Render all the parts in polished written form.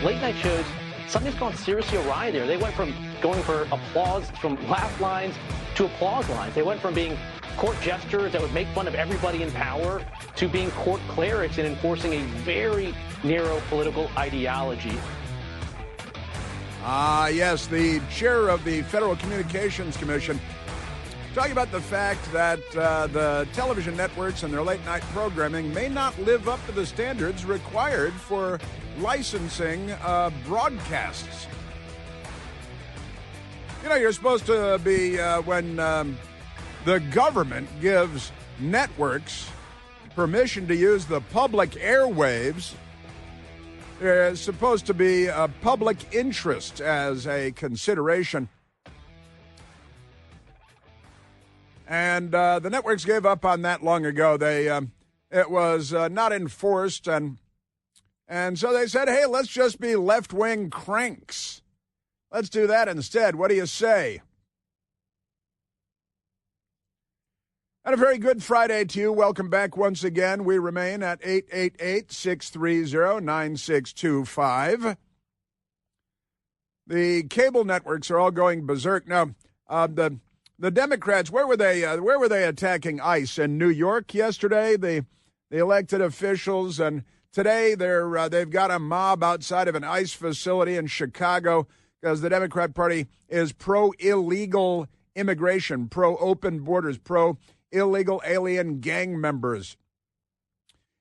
late night shows, something's gone seriously awry there. They went from going for applause, from laugh lines to applause lines. They went from being court jesters that would make fun of everybody in power to being court clerics and enforcing a very narrow political ideology. Yes, the chair of the Federal Communications Commission talking about the fact that the television networks and their late-night programming may not live up to the standards required for licensing broadcasts. You know, you're supposed to be, when the government gives networks permission to use the public airwaves, there's supposed to be a public interest as a consideration. And the networks gave up on that long ago. It was not enforced, and so they said, hey, let's just be left-wing cranks. Let's do that instead. What do you say? And a very good Friday to you. Welcome back once again. We remain at 888-630-9625. The cable networks are all going berserk. Now, the Democrats, where were they attacking ICE? In New York yesterday, the elected officials, and today they've got a mob outside of an ICE facility in Chicago because the Democrat Party is pro-illegal immigration, pro-open borders, pro-illegal alien gang members.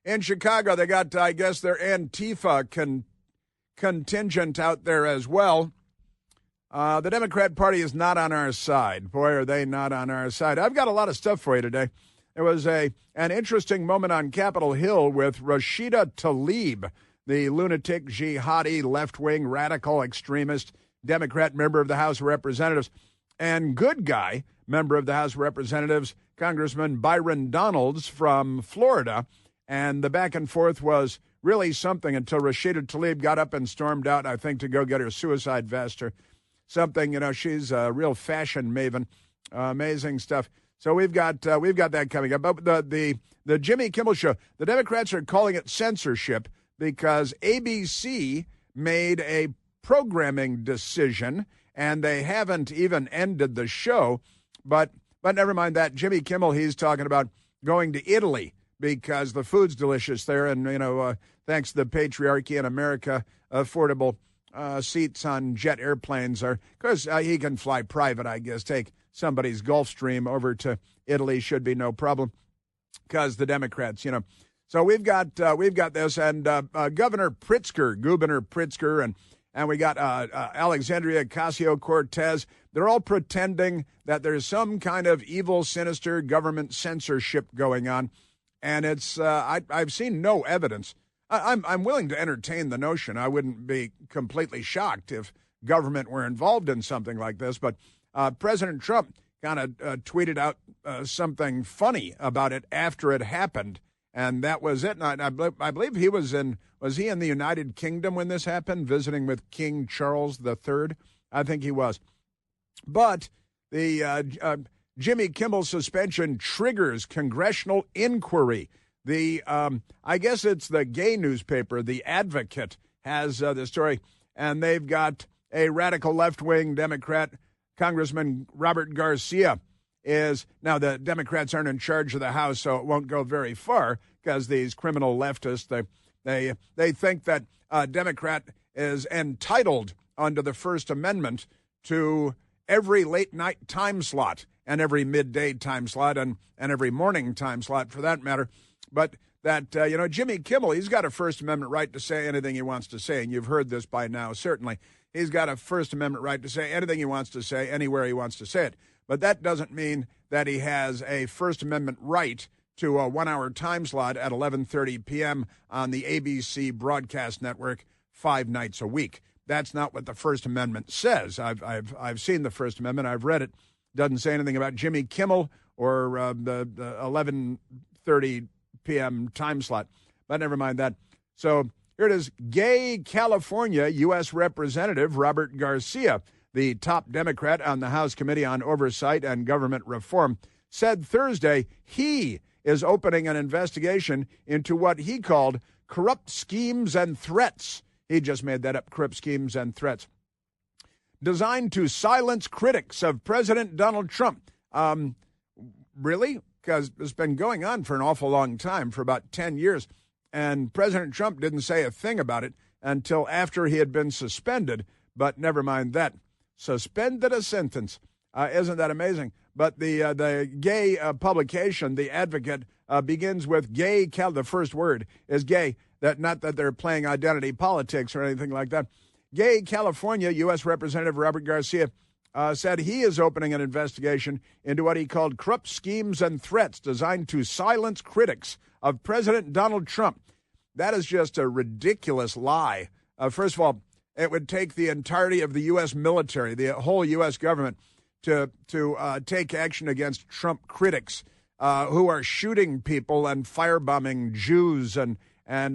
In Chicago, they got, I guess, their Antifa contingent out there as well. The Democrat Party is not on our side. Boy, are they not on our side. I've got a lot of stuff for you today. There was an interesting moment on Capitol Hill with Rashida Tlaib, the lunatic, jihadi, left-wing, radical, extremist Democrat member of the House of Representatives, and good guy member of the House of Representatives, Congressman Byron Donalds from Florida. And the back and forth was really something until Rashida Tlaib got up and stormed out, I think, to go get her suicide vest or something. You know, she's a real fashion maven. Amazing stuff. So we've got that coming up. But the Jimmy Kimmel show, the Democrats are calling it censorship because ABC made a programming decision, and they haven't even ended the show. But never mind that. Jimmy Kimmel, he's talking about going to Italy because the food's delicious there, and thanks to the patriarchy in America, affordable seats on jet airplanes are, because he can fly private, I guess. Take somebody's Gulfstream over to Italy should be no problem, because the Democrats, So we've got this, and Governor Pritzker, and we got Alexandria Ocasio-Cortez. They're all pretending that there's some kind of evil, sinister government censorship going on, and it's I've seen no evidence. I'm willing to entertain the notion. I wouldn't be completely shocked if government were involved in something like this. But President Trump kind of tweeted out something funny about it after it happened, and that was it. And I believe he was in the United Kingdom when this happened, visiting with King Charles III? I think he was. But the Jimmy Kimmel suspension triggers congressional inquiry. I guess it's the gay newspaper, The Advocate, has the story, and they've got a radical left-wing Democrat, Congressman Robert Garcia, now the Democrats aren't in charge of the House, so it won't go very far because these criminal leftists, they think that a Democrat is entitled under the First Amendment to every late-night time slot and every midday time slot and every morning time slot, for that matter. But that, Jimmy Kimmel, he's got a First Amendment right to say anything he wants to say, and you've heard this by now, certainly. He's got a First Amendment right to say anything he wants to say, anywhere he wants to say it. But that doesn't mean that he has a First Amendment right to a 1-hour time slot at 11:30 p.m. on the ABC broadcast network 5 nights a week. That's not what the First Amendment says. I've seen the First Amendment. I've read it. Doesn't say anything about Jimmy Kimmel or the 11:30 p.m. time slot. But never mind that. So here it is. Gay California U.S. Representative Robert Garcia, the top Democrat on the House Committee on Oversight and Government Reform, said Thursday he is opening an investigation into what he called corrupt schemes and threats. He just made that up. Corrupt schemes and threats. Designed to silence critics of President Donald Trump. Really? Because it's been going on for an awful long time, for about 10 years. And President Trump didn't say a thing about it until after he had been suspended. But never mind that. Suspended a sentence. Isn't that amazing? But the gay publication, The Advocate, begins with gay. The first word is gay. Not that they're playing identity politics or anything like that. Gay California U.S. Representative Robert Garcia said he is opening an investigation into what he called corrupt schemes and threats designed to silence critics of President Donald Trump. That is just a ridiculous lie. First of all, it would take the entirety of the U.S. military, the whole U.S. government, to take action against Trump critics who are shooting people and firebombing Jews and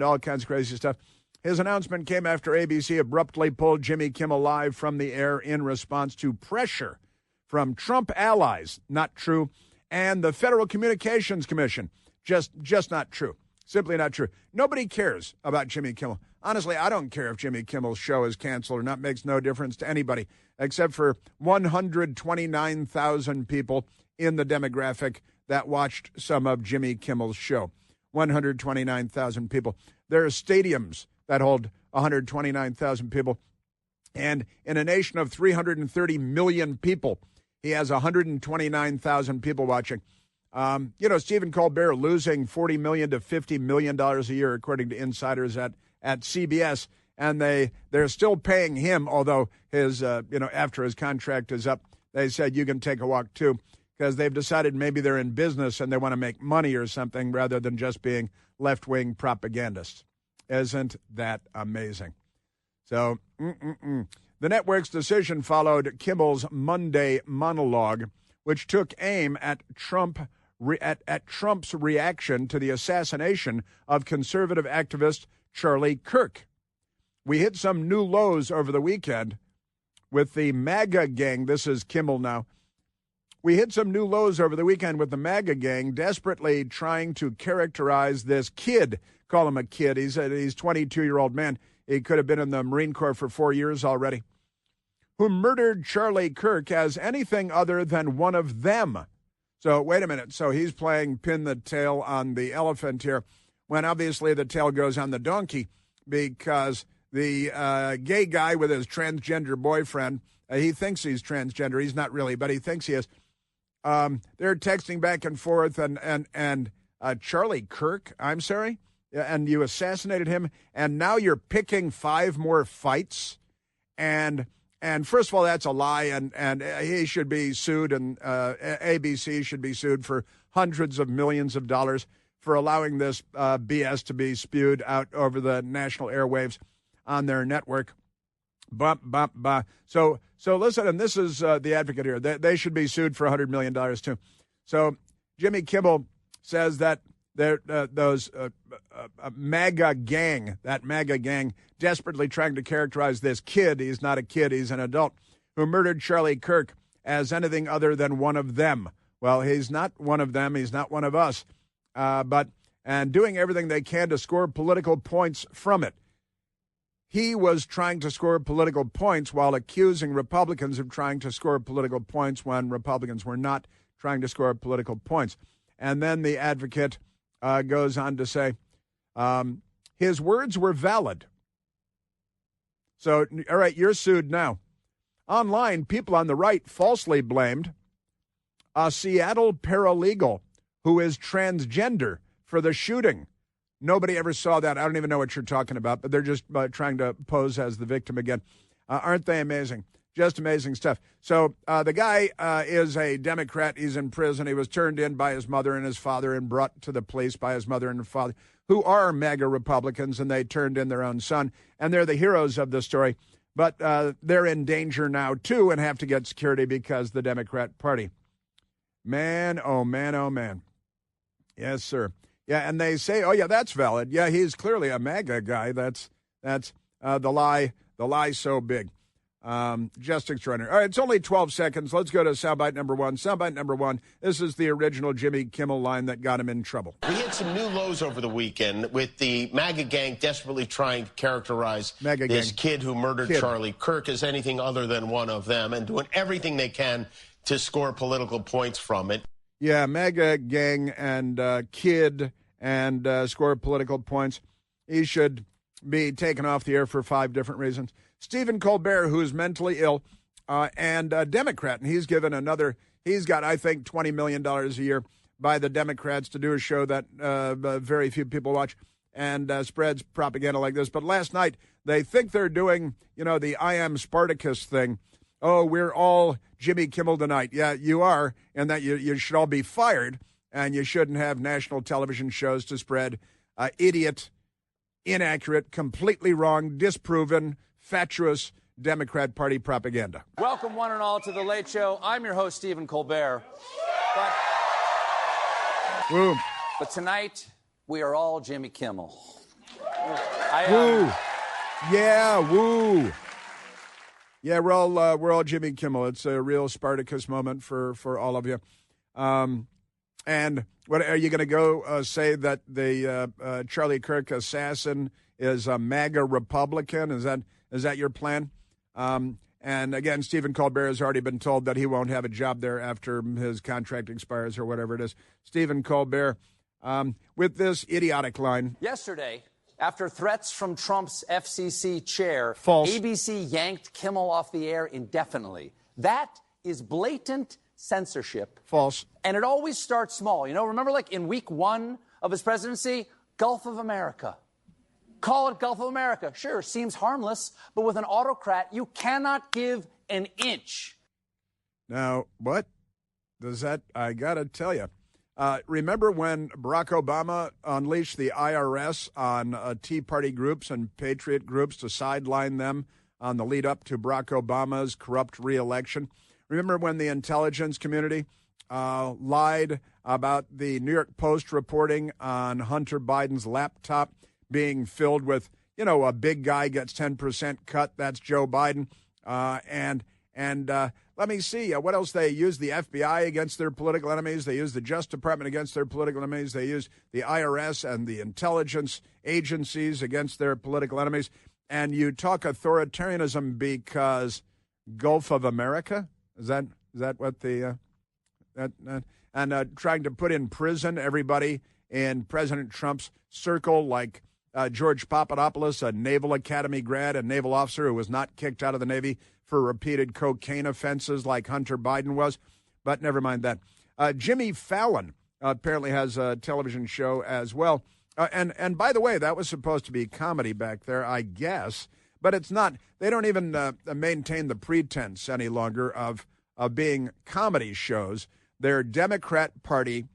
all kinds of crazy stuff. His announcement came after ABC abruptly pulled Jimmy Kimmel Live from the air in response to pressure from Trump allies. Not true. And the Federal Communications Commission. Just not true. Simply not true. Nobody cares about Jimmy Kimmel. Honestly, I don't care if Jimmy Kimmel's show is canceled or not. Makes no difference to anybody except for 129,000 people in the demographic that watched some of Jimmy Kimmel's show. 129,000 people. There are stadiums that hold 129,000 people. And in a nation of 330 million people, he has 129,000 people watching. Stephen Colbert losing $40 million to $50 million a year, according to insiders at CBS. And they're still paying him, although his, after his contract is up, they said you can take a walk too, because they've decided maybe they're in business and they want to make money or something rather than just being left-wing propagandists. Isn't that amazing? So, the network's decision followed Kimmel's Monday monologue, which took aim at Trump's reaction to the assassination of conservative activist Charlie Kirk. We hit some new lows over the weekend with the MAGA gang. This is Kimmel now. We hit some new lows over the weekend with the MAGA gang desperately trying to characterize this kid. Call him a kid. He's a 22-year-old man. He could have been in the Marine Corps for 4 years already. Who murdered Charlie Kirk as anything other than one of them. So wait a minute. So he's playing pin the tail on the elephant here, when obviously the tail goes on the donkey, because the gay guy with his transgender boyfriend, he thinks he's transgender. He's not really, but he thinks he is. They're texting back and forth, and Charlie Kirk, I'm sorry, and you assassinated him, and now you're picking 5 more fights, and first of all, that's a lie, and he should be sued, and ABC should be sued for hundreds of millions of dollars for allowing this BS to be spewed out over the national airwaves on their network. So listen, and this is the Advocate here. They should be sued for $100 million too. So Jimmy Kimmel says that those MAGA gang, desperately trying to characterize this kid, he's not a kid, he's an adult, who murdered Charlie Kirk as anything other than one of them. Well, he's not one of them, he's not one of us, and doing everything they can to score political points from it. He was trying to score political points while accusing Republicans of trying to score political points when Republicans were not trying to score political points. And then the Advocate goes on to say, his words were valid. So, all right, you're sued now. Online, people on the right falsely blamed a Seattle paralegal who is transgender for the shooting. Nobody ever saw that. I don't even know what you're talking about, but they're just trying to pose as the victim again. Aren't they amazing? Just amazing stuff. So the guy is a Democrat. He's in prison. He was turned in by his mother and his father and brought to the police by his mother and father, who are MAGA Republicans, and they turned in their own son. And they're the heroes of the story. But they're in danger now, too, and have to get security because the Democrat Party. Man, oh, man, oh, man. Yes, sir. Yeah, and they say, oh, yeah, that's valid. Yeah, he's clearly a MAGA guy. That's the lie so big. Just extraordinary. All right, it's only 12 seconds. Let's go to soundbite number one. Soundbite number one. This is the original Jimmy Kimmel line that got him in trouble. We had some new lows over the weekend with the MAGA gang desperately trying to characterize this kid who murdered Charlie Kirk as anything other than one of them and doing everything they can to score political points from it. Yeah, MAGA gang and kid and score political points. He should be taken off the air for 5 different reasons. Stephen Colbert, who's mentally ill, and a Democrat, and he's got, I think, $20 million a year by the Democrats to do a show that very few people watch and spreads propaganda like this. But last night, they think they're doing, the I Am Spartacus thing. Oh, we're all Jimmy Kimmel tonight. Yeah, you are, and that you should all be fired, and you shouldn't have national television shows to spread idiot, inaccurate, completely wrong, disproven, fatuous Democrat Party propaganda. Welcome, one and all, to The Late Show. I'm your host, Stephen Colbert. But tonight, we are all Jimmy Kimmel. Woo. Yeah, woo. Yeah, we're all Jimmy Kimmel. It's a real Spartacus moment for all of you. And what are you going to go say that the Charlie Kirk assassin is a MAGA Republican? Is that your plan? And again, Stephen Colbert has already been told that he won't have a job there after his contract expires or whatever it is. Stephen Colbert, with this idiotic line. Yesterday, after threats from Trump's FCC chair, False. ABC yanked Kimmel off the air indefinitely. That is blatant censorship. False. And it always starts small. Remember like in week 1 of his presidency, Gulf of America. Call it Gulf of America. Sure, seems harmless, but with an autocrat, you cannot give an inch. Now, what does that, I got to tell you, remember when Barack Obama unleashed the IRS on Tea Party groups and patriot groups to sideline them on the lead up to Barack Obama's corrupt reelection? Remember when the intelligence community lied about the New York Post reporting on Hunter Biden's laptop being filled with, a big guy gets 10% cut. That's Joe Biden. And let me see, what else they use? The FBI against their political enemies. They use the Justice Department against their political enemies. They use the IRS and the intelligence agencies against their political enemies. And you talk authoritarianism because Gulf of America? Is that what the trying to put in prison everybody in President Trump's circle, like George Papadopoulos, a Naval Academy grad, a naval officer who was not kicked out of the Navy for repeated cocaine offenses like Hunter Biden was. But never mind that. Jimmy Fallon apparently has a television show as well. And by the way, that was supposed to be comedy back there, I guess. But it's not. They don't even maintain the pretense any longer of being comedy shows. They're Democrat Party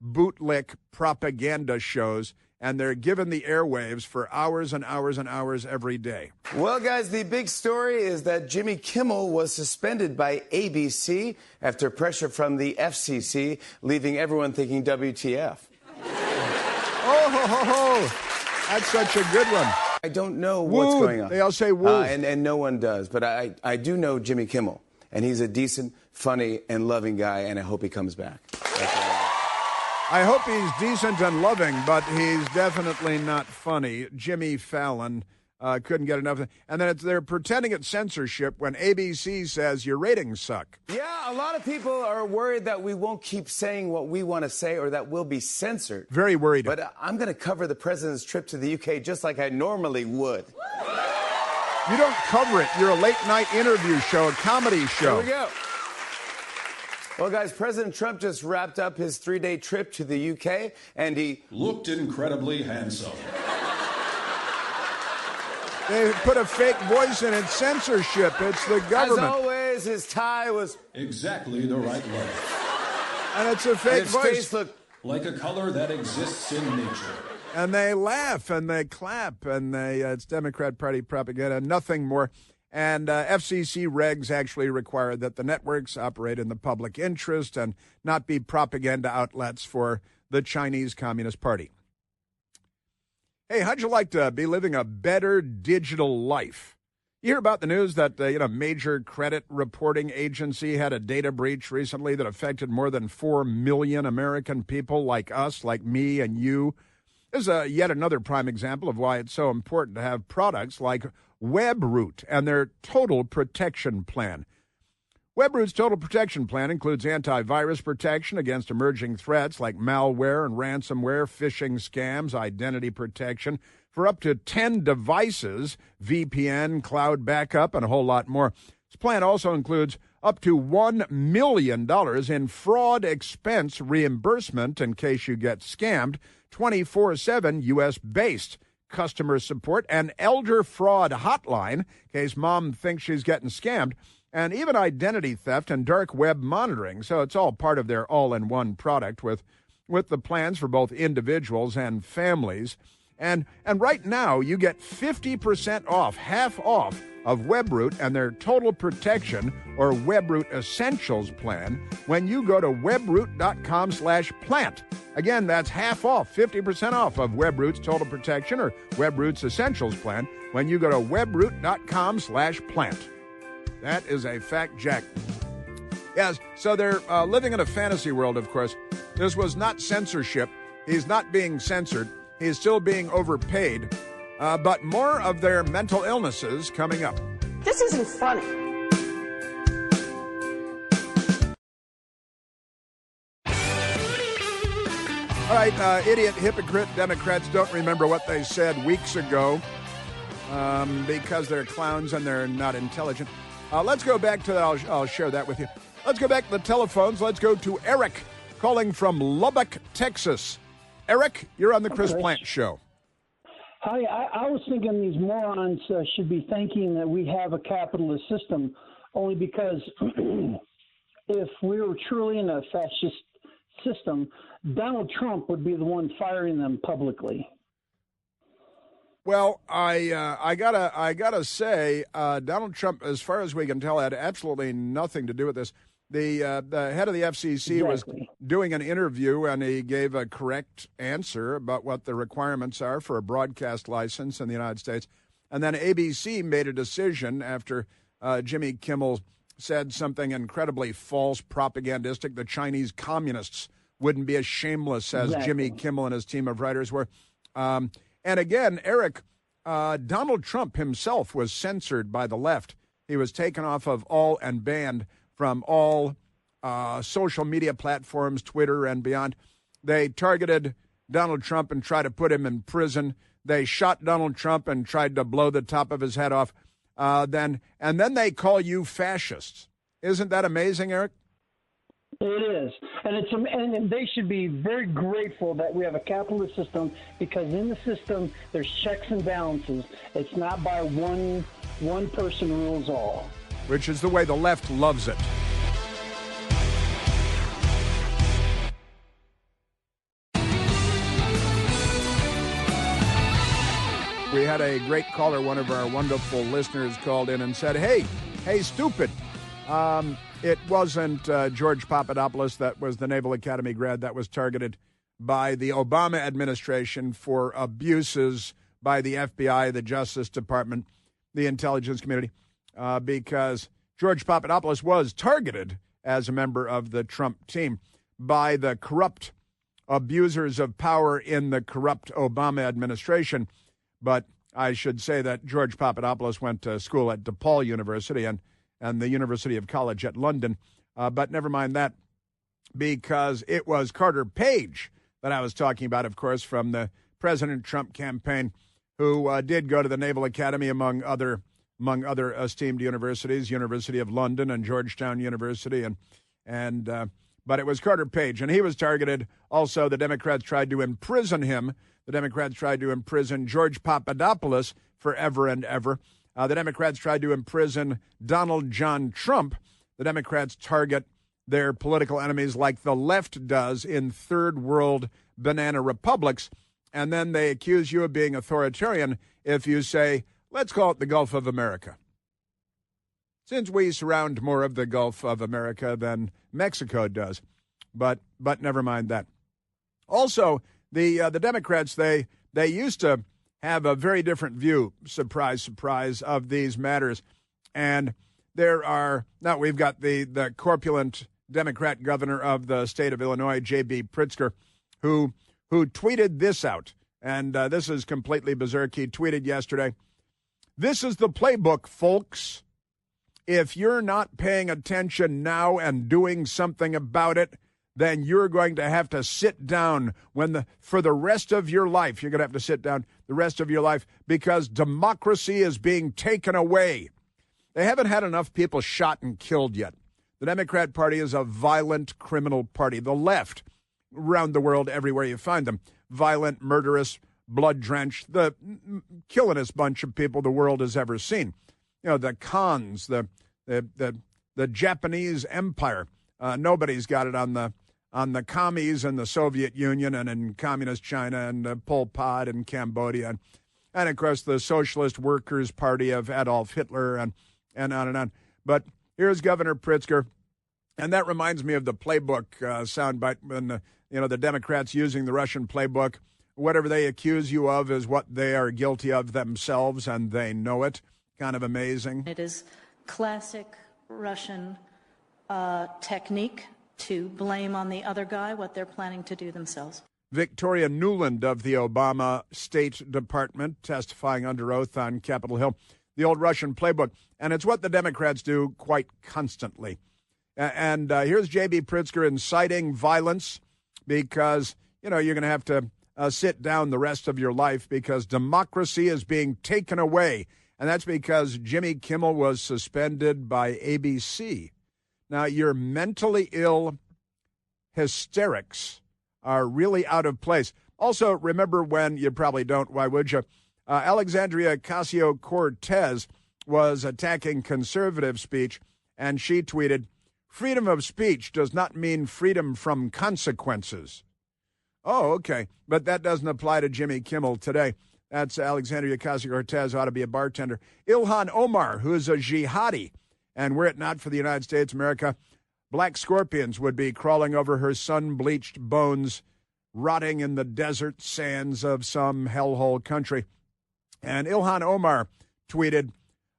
bootlick propaganda shows, and they're given the airwaves for hours and hours and hours every day. Well, guys, the big story is that Jimmy Kimmel was suspended by ABC after pressure from the FCC, leaving everyone thinking WTF. Oh, ho, ho, ho. That's such a good one. I don't know what's going on. They all say woo. And no one does. But I do know Jimmy Kimmel, and he's a decent, funny, and loving guy, and I hope he comes back. I hope he's decent and loving, but he's definitely not funny. Jimmy Fallon couldn't get enough. And then they're pretending it's censorship when ABC says your ratings suck. Yeah, a lot of people are worried that we won't keep saying what we want to say or that we'll be censored. Very worried. But I'm going to cover the president's trip to the UK just like I normally would. You don't cover it. You're a late-night interview show, a comedy show. Here we go. Well, guys, President Trump just wrapped up his 3-day trip to the UK, and he looked incredibly handsome. They put a fake voice in it. Censorship. It's the government. As always, his tie was exactly the right length. And it's a fake voice. His face looked like a color that exists in nature. And they laugh and they clap and it's Democrat Party propaganda, nothing more. And FCC regs actually require that the networks operate in the public interest and not be propaganda outlets for the Chinese Communist Party. Hey, how'd you like to be living a better digital life? You hear about the news that major credit reporting agency had a data breach recently that affected more than 4 million American people like us, like me and you. This is yet another prime example of why it's so important to have products like WebRoot and their Total Protection Plan. WebRoot's Total Protection Plan includes antivirus protection against emerging threats like malware and ransomware, phishing scams, identity protection for up to 10 devices, VPN, cloud backup, and a whole lot more. This plan also includes up to $1 million in fraud expense reimbursement in case you get scammed, 24/7 U.S.-based customer support, an elder fraud hotline in case mom thinks she's getting scammed, and even identity theft and dark web monitoring. So it's all part of their all-in-one product with the plans for both individuals and families. And right now, you get 50% off, half off of WebRoot and their Total Protection or WebRoot Essentials plan when you go to webroot.com/plant. Again, that's half off, 50% off of WebRoot's Total Protection or WebRoot's Essentials plan when you go to webroot.com/plant. That is a fact, Jack. Yes, so they're living in a fantasy world, of course. This was not censorship. He's not being censored. He's still being overpaid. But more of their mental illnesses coming up. This isn't funny. All right, idiot, hypocrite Democrats don't remember what they said weeks ago because they're clowns and they're not intelligent. Let's go back to that. I'll share that with you. Let's go back to the telephones. Let's go to Eric calling from Lubbock, Texas. Eric, you're on the Chris Plant Show. Hi, I was thinking these morons should be thanking that we have a capitalist system, only because if we were truly in a fascist system, Donald Trump would be the one firing them publicly. Well, I gotta say, Donald Trump, as far as we can tell, had absolutely nothing to do with this. The head of the FCC was doing an interview, and he gave a correct answer about what the requirements are for a broadcast license in the United States. And then ABC made a decision after Jimmy Kimmel said something incredibly false, propagandistic. The Chinese communists wouldn't be as shameless as Jimmy Kimmel and his team of writers were. And again, Eric, Donald Trump himself was censored by the left. He was taken off of all and banned from all social media platforms, Twitter and beyond. They targeted Donald Trump and tried to put him in prison. They shot Donald Trump and tried to blow the top of his head off. Then they call you fascists. Isn't that amazing, Eric? It is, and they should be very grateful that we have a capitalist system, because in the system there's checks and balances. It's not by one person rules all. Which is the way the left loves it. We had a great caller, one of our wonderful listeners called in and said, hey, stupid. It wasn't George Papadopoulos that was the Naval Academy grad that was targeted by the Obama administration for abuses by the FBI, the Justice Department, the intelligence community. Because George Papadopoulos was targeted as a member of the Trump team by the corrupt abusers of power in the corrupt Obama administration. But I should say that George Papadopoulos went to school at DePaul University and the University of College at London. But never mind that, because it was Carter Page that I was talking about, of course, from the President Trump campaign, who did go to the Naval Academy, among other esteemed universities, University of London and Georgetown University, but it was Carter Page, and he was targeted. Also, the Democrats tried to imprison him. The Democrats tried to imprison George Papadopoulos forever and ever. The Democrats tried to imprison Donald John Trump. The Democrats target their political enemies like the left does in third world banana republics, and then they accuse you of being authoritarian if you say, let's call it the Gulf of America, since we surround more of the Gulf of America than Mexico does. But never mind that. Also, the Democrats, they used to have a very different view, surprise, surprise, of these matters. And now we've got the corpulent Democrat governor of the state of Illinois, J.B. Pritzker, who tweeted this out. And this is completely berserk. He tweeted yesterday, "This is the playbook, folks. If you're not paying attention now and doing something about it, then you're going to have to sit down for the rest of your life. You're going to have to sit down the rest of your life because democracy is being taken away." They haven't had enough people shot and killed yet. The Democrat Party is a violent criminal party. The left, around the world, everywhere you find them, violent, murderous, blood-drenched, the killingest bunch of people the world has ever seen. You know, the Khans, the Japanese Empire. Nobody's got it on the commies in the Soviet Union and in communist China and Pol Pot in Cambodia. And, of course, the Socialist Workers' Party of Adolf Hitler and on and on. But here's Governor Pritzker. And that reminds me of the playbook soundbite when the Democrats using the Russian playbook. Whatever they accuse you of is what they are guilty of themselves, and they know it. Kind of amazing. It is classic Russian technique to blame on the other guy what they're planning to do themselves. Victoria Nuland of the Obama State Department testifying under oath on Capitol Hill. The old Russian playbook. And it's what the Democrats do quite constantly. And here's J.B. Pritzker inciting violence because, you're going to have to sit down the rest of your life because democracy is being taken away. And that's because Jimmy Kimmel was suspended by ABC. Now, your mentally ill hysterics are really out of place. Also, remember when, you probably don't, why would you? Alexandria Ocasio-Cortez was attacking conservative speech, and she tweeted, "Freedom of speech does not mean freedom from consequences." Oh, okay. But that doesn't apply to Jimmy Kimmel today. That's Alexandria Ocasio-Cortez, ought to be a bartender. Ilhan Omar, who is a jihadi. And were it not for the United States, America, black scorpions would be crawling over her sun-bleached bones, rotting in the desert sands of some hellhole country. And Ilhan Omar tweeted,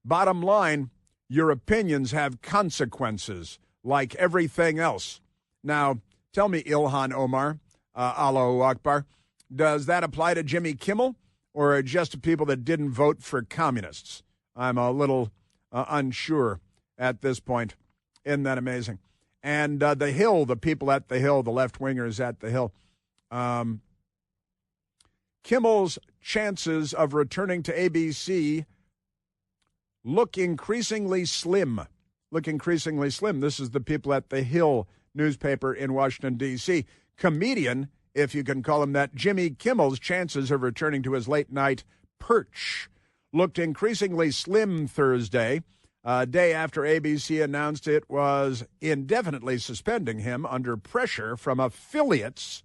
"Bottom line, your opinions have consequences, like everything else." Now, tell me, Ilhan Omar, Allahu Akbar, does that apply to Jimmy Kimmel or just to people that didn't vote for communists? I'm a little unsure at this point. Isn't that amazing? And the Hill, the people at the Hill, the left-wingers at the Hill, Kimmel's chances of returning to ABC look increasingly slim. This is the people at the Hill newspaper in Washington, D.C. Comedian, if you can call him that, Jimmy Kimmel's chances of returning to his late-night perch looked increasingly slim Thursday, a day after ABC announced it was indefinitely suspending him under pressure from affiliates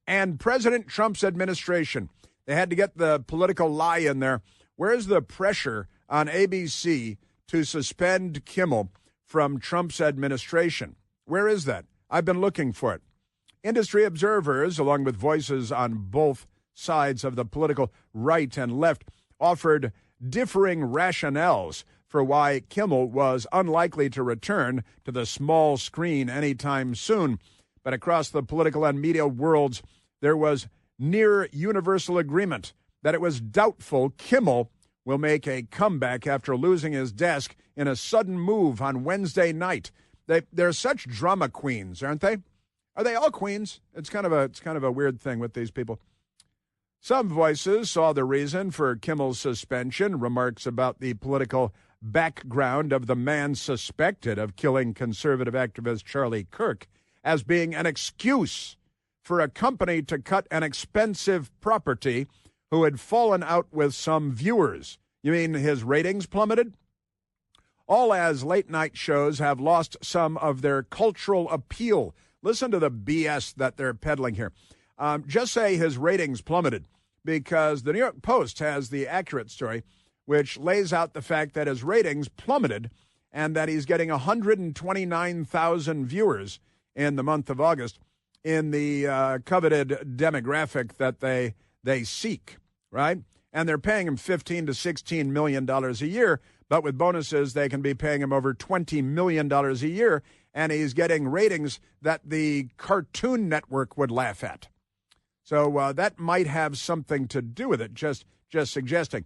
and President Trump's administration. They had to get the political lie in there. Where's the pressure on ABC to suspend Kimmel from Trump's administration? Where is that? I've been looking for it. Industry observers, along with voices on both sides of the political right and left, offered differing rationales for why Kimmel was unlikely to return to the small screen anytime soon. But across the political and media worlds, there was near universal agreement that it was doubtful Kimmel will make a comeback after losing his desk in a sudden move on Wednesday night. They're such drama queens, aren't they? Are they all queens? It's kind of a weird thing with these people. Some voices saw the reason for Kimmel's suspension, remarks about the political background of the man suspected of killing conservative activist Charlie Kirk, as being an excuse for a company to cut an expensive property who had fallen out with some viewers. You mean his ratings plummeted? All as late-night shows have lost some of their cultural appeal. Listen to the BS that they're peddling here. Just say his ratings plummeted, because the New York Post has the accurate story, which lays out the fact that his ratings plummeted and that he's getting 129,000 viewers in the month of August in the coveted demographic that they seek, right? and they're paying him $15 to $16 million a year. But with bonuses, they can be paying him over $20 million a year, and he's getting ratings that the Cartoon Network would laugh at. So that might have something to do with it, just suggesting.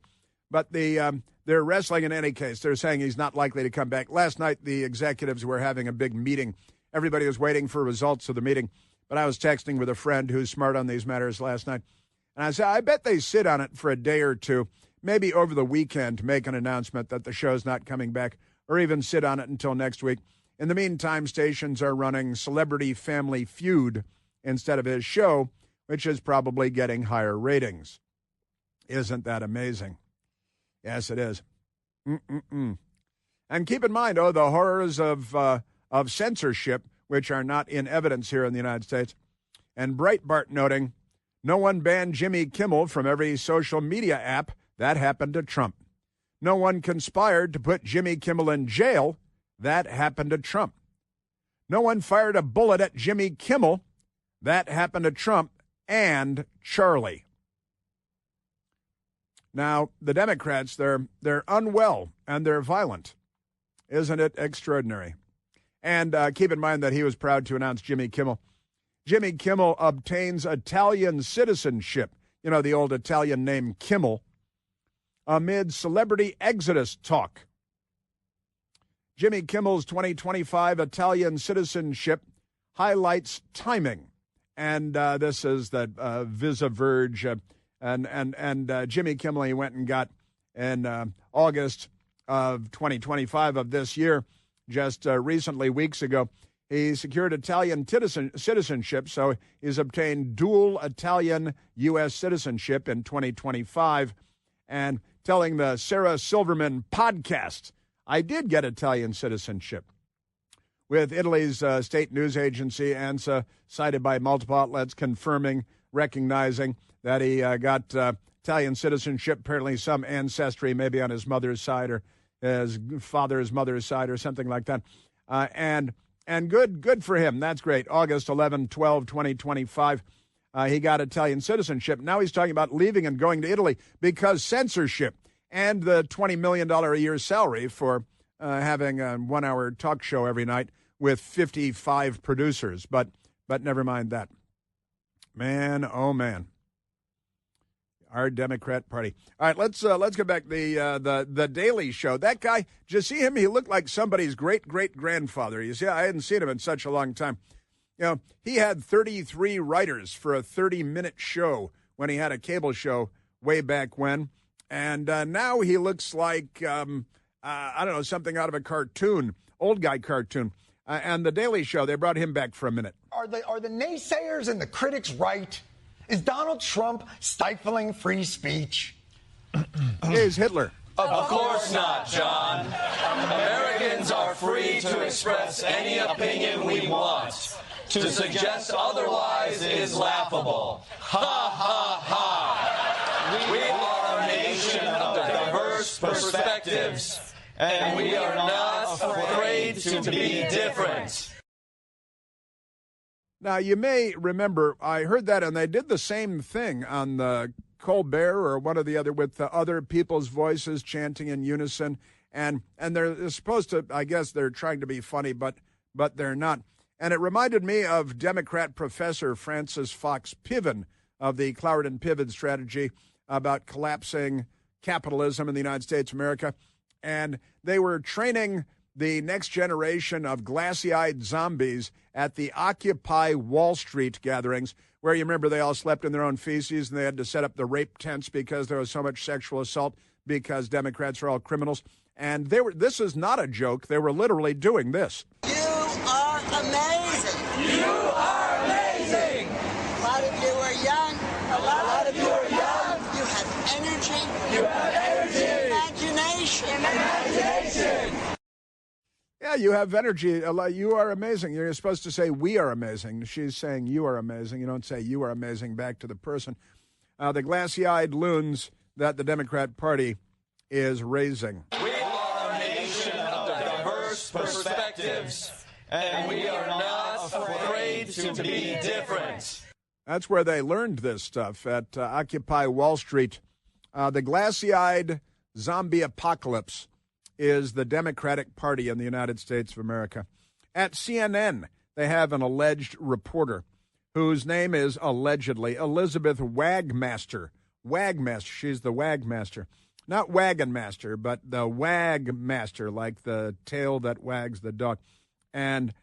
But they're wrestling in any case. They're saying he's not likely to come back. Last night, the executives were having a big meeting. Everybody was waiting for results of the meeting. But I was texting with a friend who's smart on these matters last night. And I said, I bet they sit on it for a day or two, maybe over the weekend, to make an announcement that the show's not coming back, or even sit on it until next week. In the meantime, stations are running Celebrity Family Feud instead of his show, which is probably getting higher ratings. Isn't that amazing? Yes, it is. And keep in mind, the horrors of censorship, which are not in evidence here in the United States. And Breitbart noting, no one banned Jimmy Kimmel from every social media app. That happened to Trump. No one conspired to put Jimmy Kimmel in jail. That happened to Trump. No one fired a bullet at Jimmy Kimmel. That happened to Trump and Charlie. Now, the Democrats, they're unwell and they're violent. Isn't it extraordinary? And keep in mind that he was proud to announce Jimmy Kimmel. Jimmy Kimmel obtains Italian citizenship, the old Italian name Kimmel, amid celebrity exodus talk. Jimmy Kimmel's 2025 Italian citizenship highlights timing. And this is the Visa Verge. And Jimmy Kimmel, he went and got in August of 2025 of this year, just recently, weeks ago. He secured Italian citizenship, so he's obtained dual Italian-U.S. citizenship in 2025. And telling the Sarah Silverman podcast, I did get Italian citizenship. With Italy's state news agency, ANSA, cited by multiple outlets, recognizing that he got Italian citizenship, apparently some ancestry, maybe on his mother's side or his father's mother's side or something like that. And good for him. That's great. August 11, 12, 2025, he got Italian citizenship. Now he's talking about leaving and going to Italy because censorship and the $20 million a year salary for having a 1-hour talk show every night with 55 producers. But never mind that. Man, oh man. Our Democrat Party. All right, let's get back the Daily Show. That guy, did you see him? He looked like somebody's great-great-grandfather. You see, I hadn't seen him in such a long time. He had 33 writers for a 30-minute show when he had a cable show way back when. And now he looks like, I don't know, something out of a cartoon, old guy cartoon. And the Daily Show, they brought him back for a minute. Are the naysayers and the critics right? Is Donald Trump stifling free speech? Here's Hitler. Of course not, John. Americans are free to express any opinion we want. To suggest otherwise is laughable. Ha, ha, ha. We are a nation of diverse perspectives, and we are not afraid to be different. Now, you may remember, I heard that, and they did the same thing on the Colbert or one or the other with the other people's voices chanting in unison. And they're supposed to, I guess they're trying to be funny, but they're not. And it reminded me of Democrat Professor Francis Fox Piven of the Cloward and Piven strategy about collapsing capitalism in the United States of America. And they were training the next generation of glassy-eyed zombies at the Occupy Wall Street gatherings, where you remember they all slept in their own feces and they had to set up the rape tents because there was so much sexual assault because Democrats are all criminals. And this is not a joke. They were literally doing this. You are amazing. You are amazing. A lot of you are young. A lot of you are young. You have energy. You have energy. Imagination. Imagination. Yeah, you have energy. You are amazing. You're supposed to say, we are amazing. She's saying, you are amazing. You don't say, you are amazing back to the person. The glassy-eyed loons that the Democrat Party is raising. We are a nation of diverse perspectives, and we are not afraid to be different. That's where they learned this stuff, at Occupy Wall Street The glassy-eyed zombie apocalypse is the Democratic Party in the United States of America. At CNN, they have an alleged reporter whose name is allegedly Elizabeth Wagmaster. Wagmaster, she's the Wagmaster. Not Wagon Master, but the Wagmaster, like the tail that wags the dog. And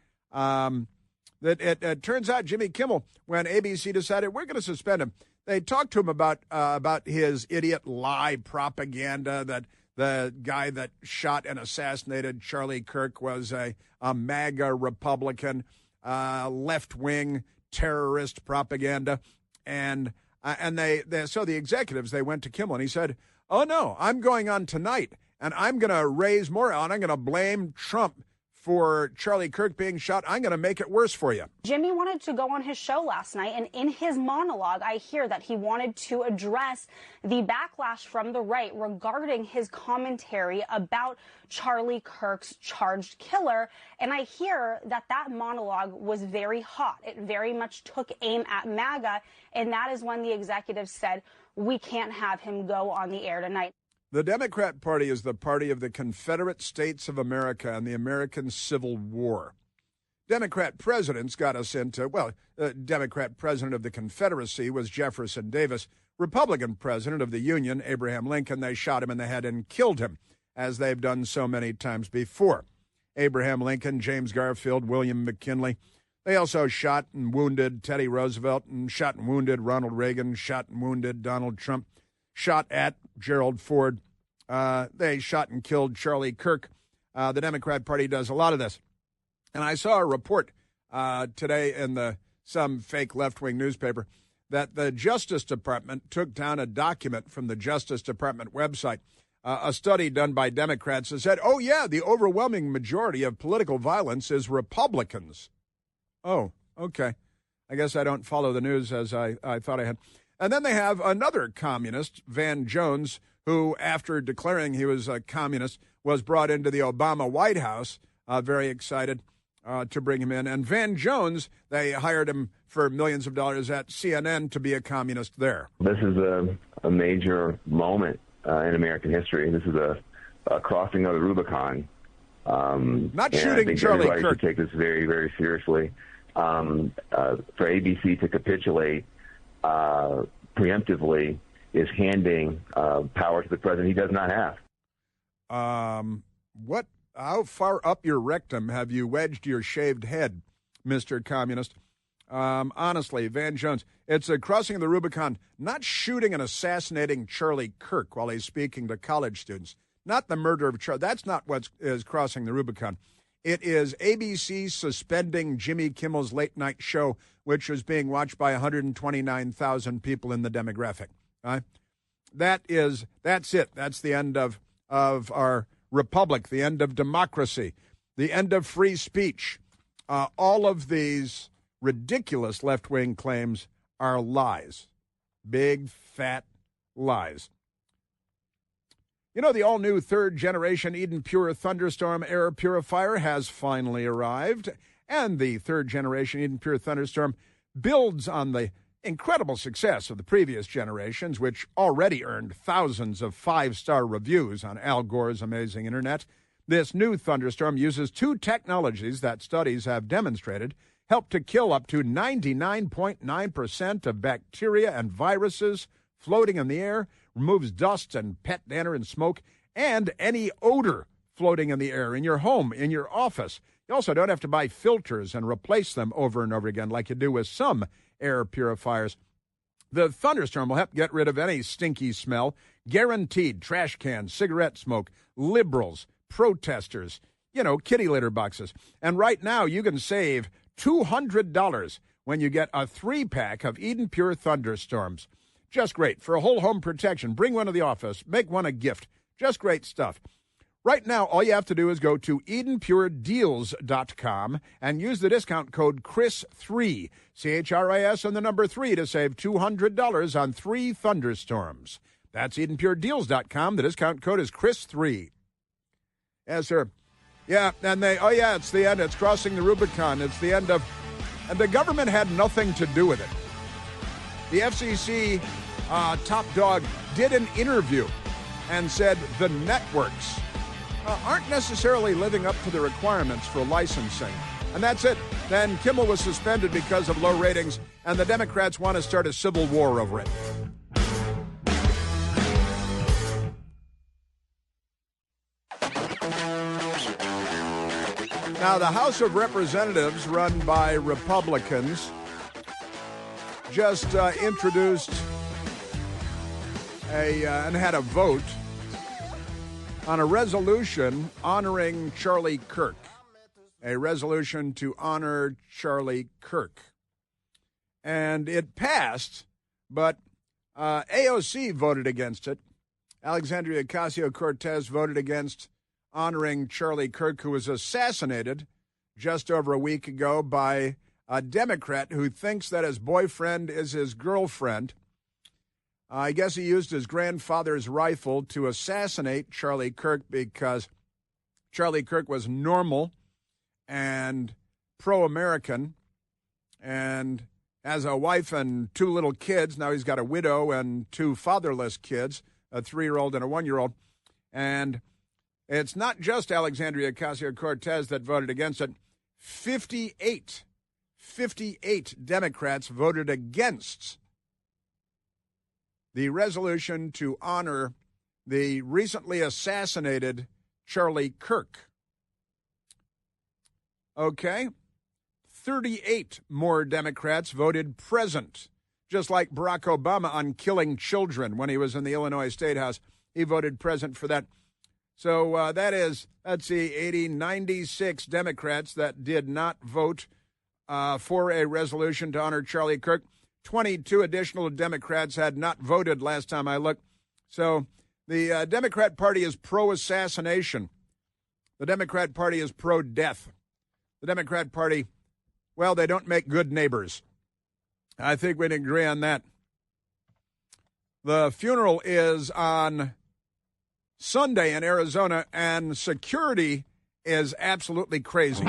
it turns out Jimmy Kimmel, when ABC decided we're going to suspend him, they talked to him about his idiot lie propaganda that the guy that shot and assassinated Charlie Kirk was a MAGA Republican, left-wing terrorist propaganda. And so the executives, they went to Kimmel and he said, oh, no, I'm going on tonight and I'm going to raise more on. I'm going to blame Trump for Charlie Kirk being shot. I'm going to make it worse for you. Jimmy wanted to go on his show last night, and in his monologue, I hear that he wanted to address the backlash from the right regarding his commentary about Charlie Kirk's charged killer. And I hear that monologue was very hot. It very much took aim at MAGA, and that is when the executives said, we can't have him go on the air tonight. The Democrat Party is the party of the Confederate States of America and the American Civil War. Democrat presidents got us into, Democrat president of the Confederacy was Jefferson Davis. Republican president of the Union, Abraham Lincoln, they shot him in the head and killed him, as they've done so many times before. Abraham Lincoln, James Garfield, William McKinley. They also shot and wounded Teddy Roosevelt and shot and wounded Ronald Reagan, shot and wounded Donald Trump. Shot at Gerald Ford. They shot and killed Charlie Kirk. The Democrat Party does a lot of this. And I saw a report today in some fake left-wing newspaper that the Justice Department took down a document from the Justice Department website, a study done by Democrats that said, oh, yeah, the overwhelming majority of political violence is Republicans. Oh, okay. I guess I don't follow the news as I thought I had. And then they have another communist, Van Jones, who, after declaring he was a communist, was brought into the Obama White House. Very excited to bring him in. And Van Jones, they hired him for millions of dollars at CNN to be a communist there. This is a major moment in American history. This is a crossing of the Rubicon. Not shooting Charlie Kirk. Everybody should take this very, very seriously. For ABC to capitulate preemptively is handing power to the president he does not have. How far up your rectum have you wedged your shaved head, Mr. Communist? Honestly, Van Jones, it's a crossing of the Rubicon, not shooting and assassinating Charlie Kirk while he's speaking to college students, not the murder of Charlie. That's not what is crossing the Rubicon. It is ABC suspending Jimmy Kimmel's late night show, which was being watched by 129,000 people in the demographic. That's it. That's the end of our republic, the end of democracy, the end of free speech. All of these ridiculous left-wing claims are lies. Big, fat lies. You know, the all-new third-generation Eden Pure Thunderstorm air purifier has finally arrived, and the third-generation Eden Pure Thunderstorm builds on the incredible success of the previous generations, which already earned thousands of five-star reviews on Al Gore's amazing internet. This new Thunderstorm uses two technologies that studies have demonstrated help to kill up to 99.9% of bacteria and viruses floating in the air, removes dust and pet dander and smoke, and any odor floating in the air in your home, in your office. You also don't have to buy filters and replace them over and over again like you do with some air purifiers. The Thunderstorm will help get rid of any stinky smell, guaranteed trash cans, cigarette smoke, liberals, protesters, kitty litter boxes. And right now you can save $200 when you get a 3-pack of Eden Pure Thunderstorms. Just great for a whole home protection. Bring one to the office. Make one a gift. Just great stuff. Right now, all you have to do is go to EdenPureDeals.com and use the discount code CHRIS3, CHRIS and the number 3 to save $200 on 3 Thunderstorms. That's EdenPureDeals.com. The discount code is CHRIS3. Yes, sir. Yeah, and it's the end. It's crossing the Rubicon. It's the end of, and the government had nothing to do with it. The FCC Top Dog did an interview and said the networks aren't necessarily living up to the requirements for licensing. And that's it. Then Kimmel was suspended because of low ratings, and the Democrats want to start a civil war over it. Now, the House of Representatives, run by Republicans, just introduced and had a vote on a resolution honoring Charlie Kirk. A resolution to honor Charlie Kirk. And it passed, but AOC voted against it. Alexandria Ocasio-Cortez voted against honoring Charlie Kirk, who was assassinated just over a week ago by a Democrat who thinks that his boyfriend is his girlfriend. I guess he used his grandfather's rifle to assassinate Charlie Kirk because Charlie Kirk was normal and pro-American and has a wife and 2 little kids. Now he's got a widow and 2 fatherless kids, a 3-year-old and a 1-year-old. And it's not just Alexandria Ocasio-Cortez that voted against it. 58 Democrats voted against the resolution to honor the recently assassinated Charlie Kirk. Okay. 38 more Democrats voted present, just like Barack Obama on killing children when he was in the Illinois State House. He voted present for that. So that is, 96 Democrats that did not vote for a resolution to honor Charlie Kirk. 22 additional Democrats had not voted last time I looked. So the Democrat Party is pro-assassination. The Democrat Party is pro-death. The Democrat Party, well, they don't make good neighbors. I think we'd agree on that. The funeral is on Sunday in Arizona, and security is absolutely crazy.